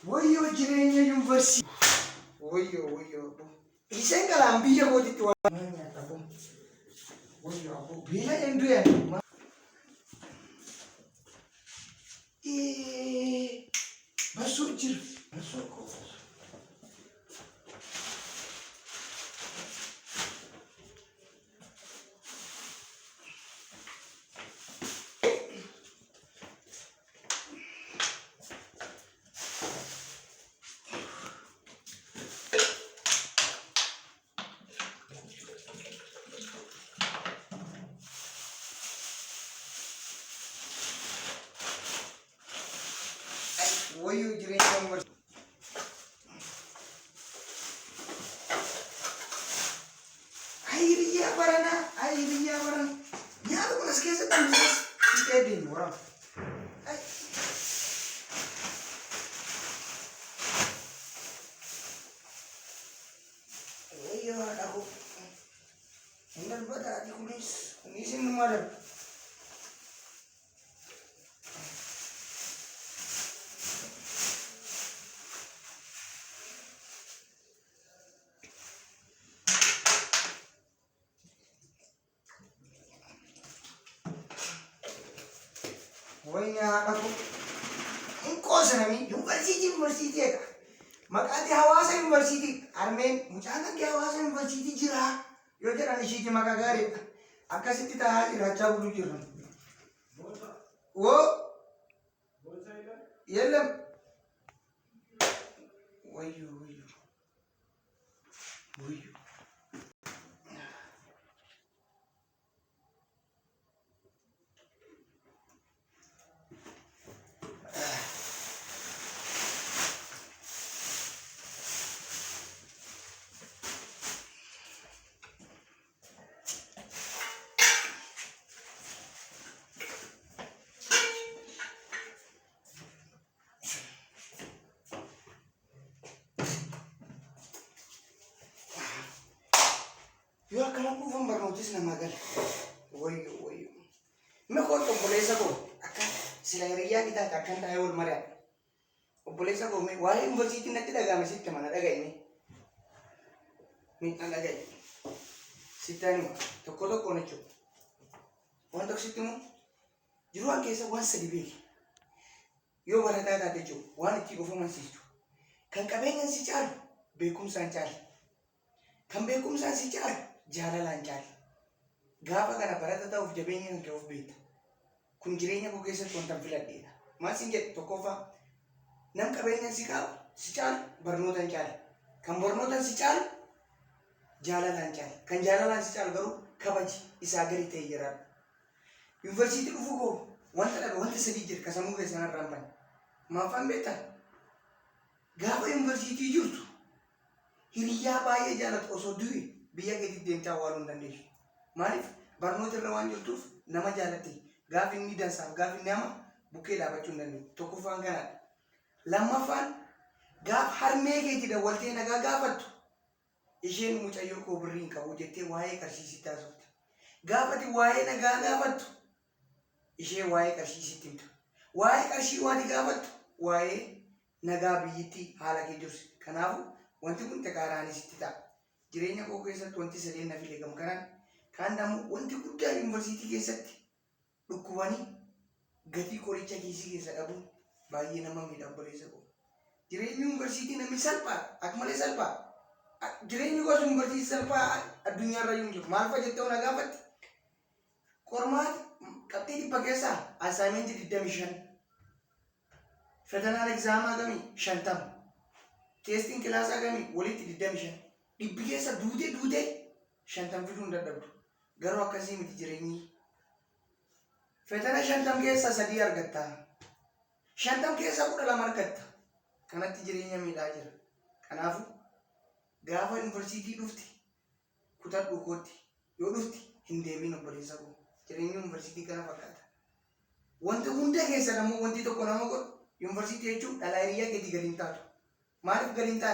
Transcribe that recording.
Voglio jireenya yuunivarsiitii. Voglio. Isheen galaan biyya kootitti waan nyaatamu. Voglio biyya hindu'e. Basoo jiru. Basoo qofa. Voglio jireenya yuunivarsiitii. Biyya barana. Nyaata kun as keessatti hambisas dhiqee deemu waraana. Voglio haadha hin darbata ati kunis hin numaa darba. Waynya aku engkau senami university ya. Makati hawaasa university armen mucaan ke hawaasa university jira. Yo jira ni shiji makagari. Akkasitti ta'a jiraachaa bulu jirra. Wo yellam wayyo. Yo kalau aku pun bernotis nama gal. Wayyo. Mekot obbolesa ko akka silahiriyaa kita takkan tayo wal maria. Obbolesa ko me waa'ee university natti dhagahame sitti mana dhaga'ime. Minta dhaga'e. Sittani tokko necho. Wanta sitti mu jiru an keessa waan sadi beeki. Yoo barataa taate jechuudha waan itti dhufumansiistu. Kan qabeenyaan si caalu beekumsaan caali. Kan beekumsaan si caalu jaalalaan caali. Gaafa kana barata ta'uuf jabeenya kan of beekta. Kun jireenya koo keessatti wanta filadheedha. Maal sin jedhu tokkoffaa nam qabeenyaan si caalu barnootaan caali. Kan barnootaan si caalu jaalalaan caali. Kan jaalalaan si caalu garuu kabaji isaa gadi ta'e jiraadha. Yuunivarsiitii dhufuu koo wanta sadii jira ka sammuu keessan irraan bane. Maafaan beektaa? Gaafa yuunivarsiitii jirtu hiriyaa baay'ee jaalatu osoo du'e biyya keetti deemtee awwaaluu hin dandeessu. Maaliif barnoota irra waan jirtuuf nama jaalatte gaafa inni dansaaf gaafa inni hama bukkee dhaabachuu hin dandeenyu. Tokkoffaan kanaadha. Lammaffaan gaafa harmee keetti dawwaltee nagaa gaafattu isheen mucayyoo koo birrii hin qabu jettee waa'ee qarshii sitti haasofte. Gaafati waa'ee nagaa gaafattu ishee waa'ee qarshii sitti himtu. Waa'ee qarshii waati gaafattu waa'ee nagaa biyyittii haala kee jirsi. Kanaafuu wanti kun xaqaaraanis itti ta'a. Jireenya koo keessatti wanti sadeen na fileegamu kanaan kaan dammoo wanti guddaan yuunivarsiitii keessatti dhukkubanii gatii qoricha kiisii keessa dhabuun baay'ee nama miidha obboleessa koo. Jireenyi yuunivarsiitii namni salphaa akka malee salphaa. Jireenyi gosa yuunivarsiitii salphaa addunyaarra yoo jiru maal fa'a jettee ona gaafatte? Qormaata qabxii 100 keessaa asaayimentii 25. Fetanaan egzaamaa gamii 50. Teestiin kilaasaa gamii walitti 25. Dhibbi keessa duutee 50 fiduu hin dadhabdu. Garuu akkasii miti jireenyi. Fetana 50 keessa 3 argatta. 50 keessa 12 argatta. Kanatti jireenya miidhaa jira. Kanaafuu gaafa yuunivarsiitii dhufti kutadhu kootti yoo dhufti hin deebiin obboleessa koo. Jireenyi yuunivarsiitii kana fakkaata. Wanti hunda keessa namuu wanti tokko nama godhu yuunivarsiitii jechuun dhalaa hiriyaa keetii galiin taatu. Maaliif galiin taatu?